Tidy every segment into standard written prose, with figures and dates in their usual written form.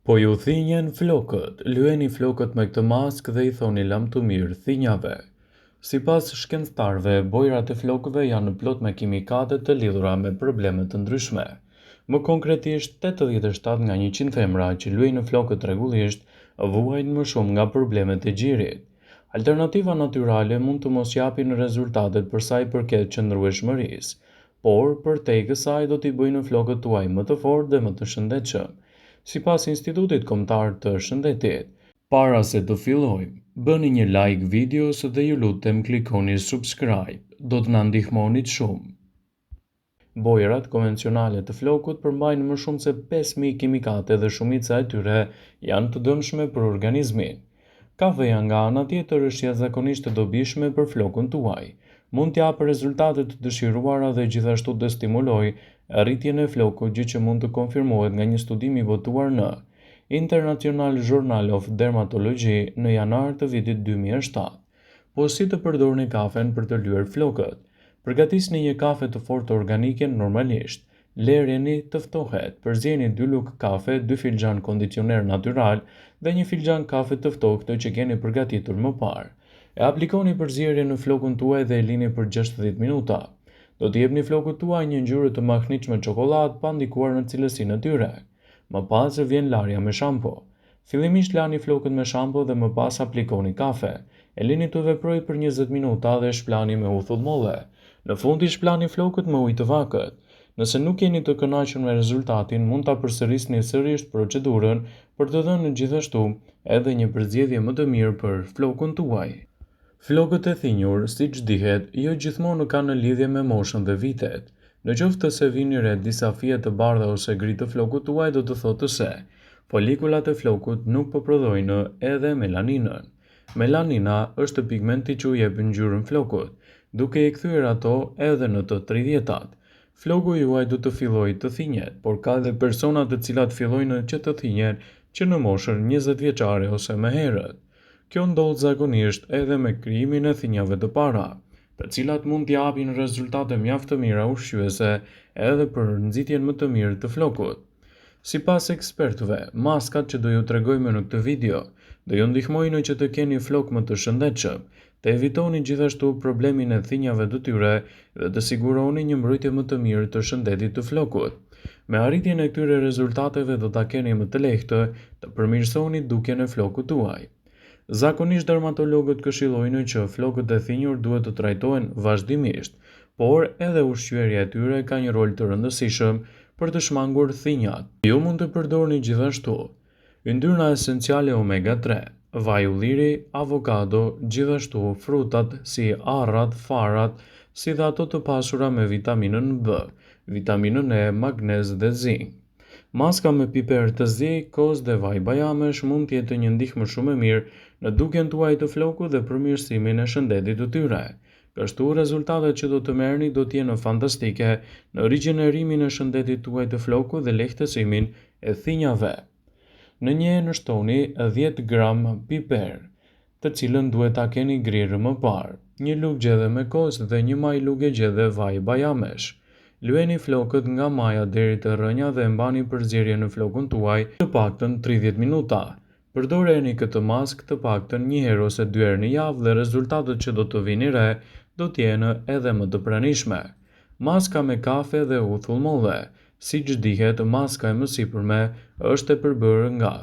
Po ju thinjen flokët, lyeni flokët me këtë maskë dhe I thoni lam të mirë thinjave. Sipas shkencëtarëve, bojrat e flokëve janë plot me kimikate të lidhura me probleme të ndryshme. Më konkretisht, 87 nga 100 femra që luajnë në flokët rregullisht vuajnë më shumë nga problemet e gjirit. Alternativa natyrale mund të mos japin rezultatet për sa I përket qëndrueshmërisë, por përtej kësaj do t'i bëjnë flokët tuaj më të fortë dhe më të shëndetshëm. Sipas Institutit Kombëtar të Shëndetit, para se të fillojmë, bëni një like videos dhe ju lutem klikoni subscribe, do të na ndihmonit shumë. Bojrat konvencionale të flokut përmbajnë më shumë se 5000 kimikate dhe shumica e tyre janë të dëmshme për organizmin. Kafeja nga ana tjetër është jashtëzakonisht të dobishme për flokun tuaj. Mund t'japë rezultate të dëshiruara dhe gjithashtu të stimulojë rritjen e flokut, gjë që mund të konfirmohet nga një studim I votuar në International Journal of Dermatology në janar të vitit 2007. Po si të përdorni kafen për të lyer flokët? Përgatisni një kafe të fortë organike normalisht. Lëreni të ftohet. Përzieni 2 lugë kafe, 2 filxhan kondicioner natyral dhe 1 filxhan kafe të ftohtë që keni përgatitur më parë. E aplikoni përzierjen në flokun tuaj dhe e lini për 60 minuta. Do t'i jepni flokut tuaj një ngjyrë të mahnitshme çokoladë pa ndikuar në cilësinë e tyre. Më pas vjen larja me shampo. Fillimisht lani flokët me shampo dhe më pas aplikoni kafe. E lini të veprojë për 20 minuta dhe shplani me uthull molle. Në fund I shplani flokët me ujë të vakët. Nëse nuk jeni të kënaqur me rezultatin, mund ta përsërisni sërish procedurën për të dhënë gjithashtu edhe një përzgjedhje më të mirë për flokun tuaj. Flokët e thinjur, siç dihet, jo gjithmonë kanë lidhje me moshën dhe vitet. Në qoftë se vini re disa fije të bardha ose gri të flokut tuaj, do të thotë se folikulat e flokut nuk po prodhojnë edhe melaninën. Melanina është pigmenti që u jep ngjyrën flokut, duke I kthyer ato edhe në të 30-tat. Floku juaj do të fillojë të thinjet, por ka edhe persona të cilat fillojnë që të thinjen që në moshën 20 vjeçare ose më herët. Kjo ndodh zakonisht edhe me krijimin e thinjave të para, të cilat mund t'i japin rezultate mjaft të mira ushqyese edhe për nxitjen më të mirë të flokut. Sipas ekspertëve, maskat që do ju tregojmë në këtë video do ju ndihmojnë që të keni flok më të shëndetshëm, të evitoni gjithashtu problemin e thinjave të tyre dhe të siguroni një mbrojtje më të mirë të shëndetit të flokut. Me arritjen e këtyre rezultateve do ta keni më të lehtë të përmirësoni dukjen e flokut tuaj. Zakonisht dermatologët këshillojnë që flokët e thinjur duhet të trajtohen vazhdimisht, por edhe ushqyerja e tyre ka një rol të rëndësishëm për të shmangur thinjat. Ju mund të përdorni gjithashtu yndyrna esenciale omega 3, vaj ulliri, avokado, gjithashtu frutat si arrat, farat, si dhe ato të pasura me vitaminën B, vitaminën E, magnez dhe zink. Maska me piper të zi, koz dhe vaj bajamesh mund të jetë një ndihmë shumë e mirë në dukjen tuaj të flokut dhe përmirësimin e shëndetit të tyre. Kështu rezultatet që do të merrni do të jenë fantastike në rigjenerimin e shëndetit tuaj të flokut dhe lehtësimin e thinjave. Në një nënshtoni 10 gram piper, të cilën duhet ta keni grirë më parë, një lugë gjedhe me koz dhe një maj lugë gjedhe vaj bajamesh. Lyeni flokët nga maja deri te rrënja dhe mbani përzierje në flokun tuaj të paktën 30 minuta. Përdoreni këtë maskë të paktën një herë ose 2 herë në javë dhe rezultatet që do të vini re do të jenë edhe më të pranishme. Maska me kafe dhe uthull molle. Siç dihet, maska e mësipërme është e përbërë nga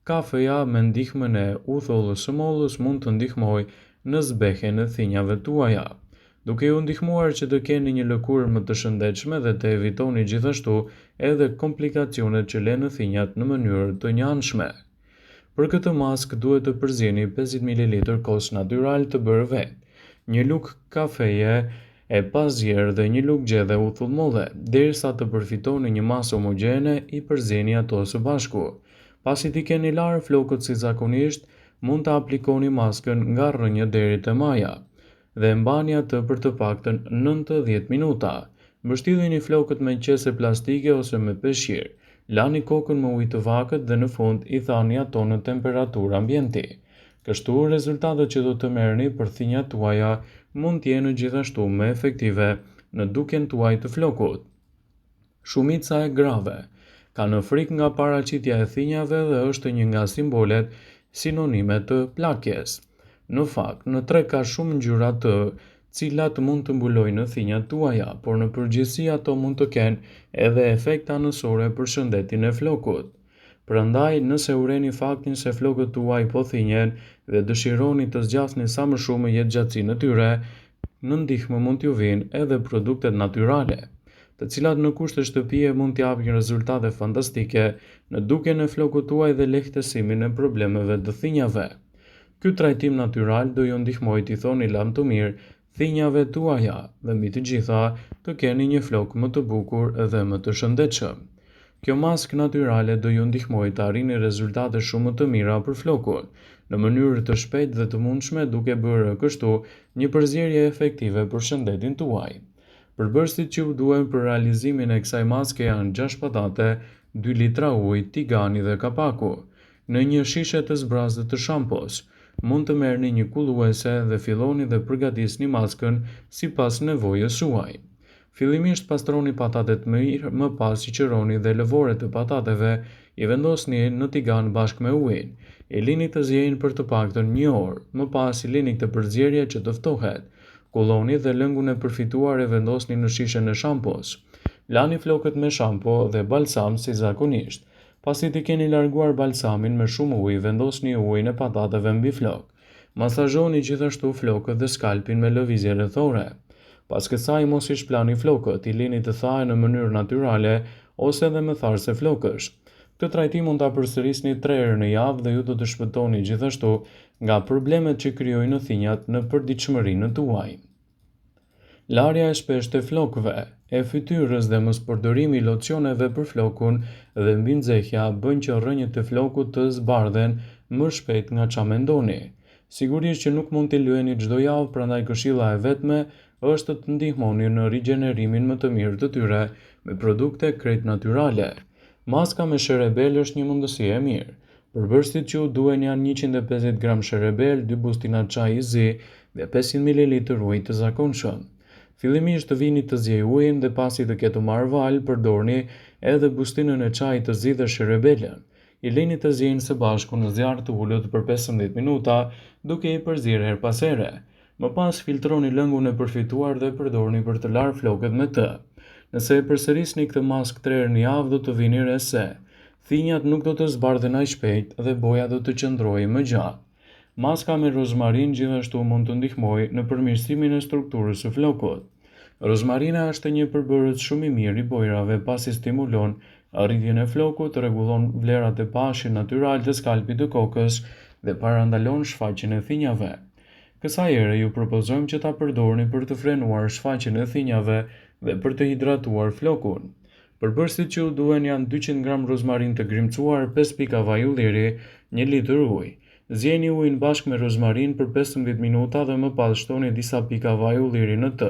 kafeja me ndihmën e uthullës së mollës mund të ndihmojë në zbehjen e thinjave tuaja, duke ju ndihmuar që të keni një lëkurë më të shëndetshme dhe të evitoni gjithashtu edhe komplikacionet që lënë thinjat në mënyrë të njanshme. Për këtë maskë duhet të përzieni 50 ml kos natyral të bërë vetë, një lugë kafeje e pazier dhe një lugë gjedhe uthull molle, derisa të përfitoni një masë homogjene I përzieni ato së bashku. Pasi t'i keni larë flokët si zakonisht, mund të aplikoni maskën nga rrënja deri te maja dhe mbani atë për të paktën 90 minuta. Mbështillni flokët me qese plastike ose me peshqir. Lani kokën me ujë të vakët dhe në fund I thani ato në temperaturë ambienti. Kështu rezultatet që do të merrni për thinjat tuaja mund të jenë gjithashtu më efektive në dukjen tuaj të flokut. Shumica e grave Kanë frikë nga paraqitja e thinjave dhe është një nga simbolet sinonime të plakjes. Në fakt, në treg ka shumë ngjyra të cilat mund të mbulojnë thinjat tuaja, por në përgjithësi ato mund të kenë edhe efekte anësore për shëndetin e flokut. Prandaj, nëse urreni faktin se flokët tuaj po thinjen dhe dëshironi të zgjasni sa më shumë jetëgjatësinë e tyre, në ndihmë mund t'ju vinë edhe produktet natyrale, të cilat në kushte shtëpie mund t'japin rezultate fantastike në dukjen e flokut tuaj dhe lehtësimin e problemeve të thinjave. Ky trajtim natyral do ju ndihmojë t'i thoni lam të mirë thinjave tuaja dhe mbi të gjitha të keni një flok më të bukur dhe më të shëndetshëm. Kjo maskë natyrale do ju ndihmojë të arrini rezultate shumë më të mira për flokun, në mënyrë të shpejtë dhe të mundshme, duke bërë kështu një përzierje efektive për shëndetin tuaj. Përbërësit që u duhen për realizimin e kësaj maske janë 6 patate, 2 litra ujë, tigani dhe kapaku. Në një shishe të zbrazët të shampos, mund të merrni një kulluese dhe filloni dhe përgatisni maskën sipas nevojës suaj. Fillimisht pastroni patatet mirë, më pas i qëroni dhe lëvoret të patateve i vendosni në tigan bashkë me ujin. I lini të zjejnë për të paktën 1 orë, më pas i lini këtë përzierje që të ftohet. Kulloni dhe lëngun e përfituar e vendosni në shishen e shampos. Lani flokët me shampo dhe balsam si zakonisht. Pasi t'i keni larguar balsamin me shumë ujë, vendosni ujin e patateve mbi flok. Masazhoni gjithashtu flokët dhe skalpin me lëvizje rrethore. Pas kësaj mos i shplani flokët, i lini të thahen në mënyrë natyrale ose edhe me tharëse flokësh. Këtë trajtim mund ta përsërisni 3 herë në javë dhe ju do të shpëtoni gjithashtu nga problemet që krijojnë thinjat në përditshmërinë tuaj. Larja e shpeshtë e flokëve, e fytyrës dhe mos përdorimi i locioneve për flokun dhe mbi nxehja bën që rrënjët e flokut të zbardhen më shpejt nga ç'a mendoni. Sigurisht që nuk mund t'i lyeni çdo javë, prandaj këshilla e vetme është të ndihmoni në rigjenerimin më të mirë të tyre me produkte krejt natyrale. Maska me sherebel është një mundësi e mirë. Përbërësit që u duhen janë 150 gram sherebel, 2 bustina çaj i zi dhe 500 ml ujë të zakonshëm. Fillimisht të vini të zjej ujin dhe pasi të ketë marrë val, përdorni edhe bustinën e çajit të zi dhe sherebelën. I lini të zjejnë së bashku në zjarr të ulët për 15 minuta, duke i përzierë her pas here. Më pas filtroni lëngun e përfituar dhe përdorni për të larë flokët me të. Nëse e përsërisni këtë maskë 3 herë në javë, do të vini re se thinjat nuk do të zbardhen aq shpejt dhe boja do të qëndrojë më gjatë. Maska me rozmarin gjithashtu mund të ndihmojë në përmirësimin e strukturës së flokut. Rozmarina është një përbërës shumë i mirë i bojrave pasi stimulon arritjen e flokut, rregullon vlerat e pashit natyral të skalpit të kokës dhe parandalon shfaqjen e thinjave. Kësaj ere ju propozojmë që ta përdorni për të frenuar shfaqjen e thinjave dhe për të hidratuar flokun. Përbërësit që u duhen janë 200 gram rozmarin të grimcuar, 5 pika vaj ulliri, 1 litër ujë. Zjeni ujin bashkë me rozmarin për 15 minuta dhe më pas shtoni disa pika vaj ulliri në të.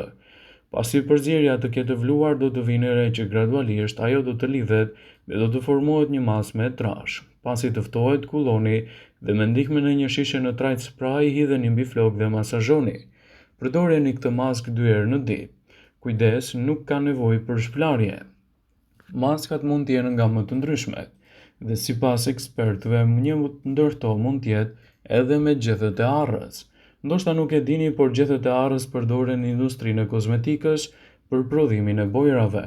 Pasi përzierja të ketë vluar, do të vinë re që gradualisht ajo do të lidhet dhe do të formohet një masë me trash. Pasi të ftohet, kulloni dhe me ndihmën e një shishe në trajt spray hidheni mbi flok dhe masazhoni. Përdoreni këtë maskë 2 herë në ditë. Kujdes, nuk ka nevojë për shplarje. Maskat mund të jenë nga më të ndryshmet dhe sipas ekspertëve një ndërto mund të jetë edhe me gjethet e arrës. Ndoshta nuk e dini, por gjethet e arrës përdoren në industrinë e kozmetikës për prodhimin e bojrave.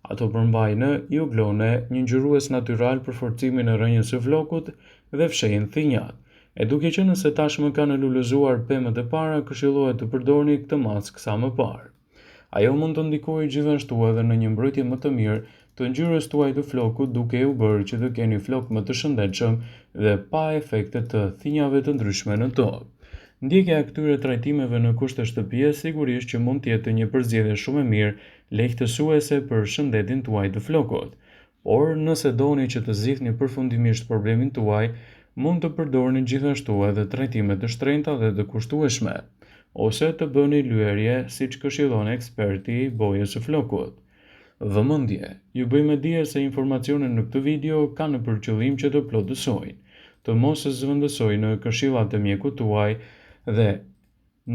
Ato përmbajnë iuglone, një ngjyrues natyral për forcimin e rrënjës së flokut dhe fshehin thinjat. E duke qenë se tashmë kanë lulëzuar pemët e para, këshillohet të përdorni këtë maskë sa më parë. Ajo mund të ndikojë gjithashtu edhe në një mbrojtje më të mirë të ngjyrës tuaj të flokut, duke u bërë që të keni flok më të shëndetshëm dhe pa efekte të thinjave të ndryshme në tokë. Ndjekja e këtyre trajtimeve në kushte shtëpie sigurisht që mund të jetë një përzgjedhje shumë e mirë, lehtësuese për shëndetin tuaj të flokut. Por nëse doni që të zgjidhni përfundimisht problemin tuaj, mund të përdorni gjithashtu edhe trajtime të shtrenjta dhe të kushtueshme, ose të bëni lyerje siç këshillon eksperti i bojës së flokut. Vëmendje, ju bëjmë dije se informacionet në këtë video kanë për qëllim që të plotësojnë, të mos zëvendësojnë në këshillat e mjekut tuaj dhe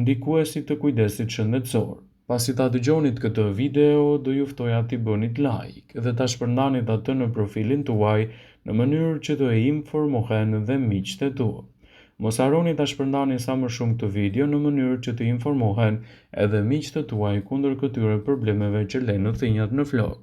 ndikuesit të kujdesit shëndetësor. Pasi ta dëgjonit këtë video, do ju ftoja t'i bënit like dhe ta shpërndanit atë në profilin tuaj në mënyrë që të informohen dhe miqtë e tu. Mos harroni ta shpërndani sa më shumë këtë video në mënyrë që të informohen edhe miqtë e tuaj kundër këtyre problemeve që lënë thënjat në flok.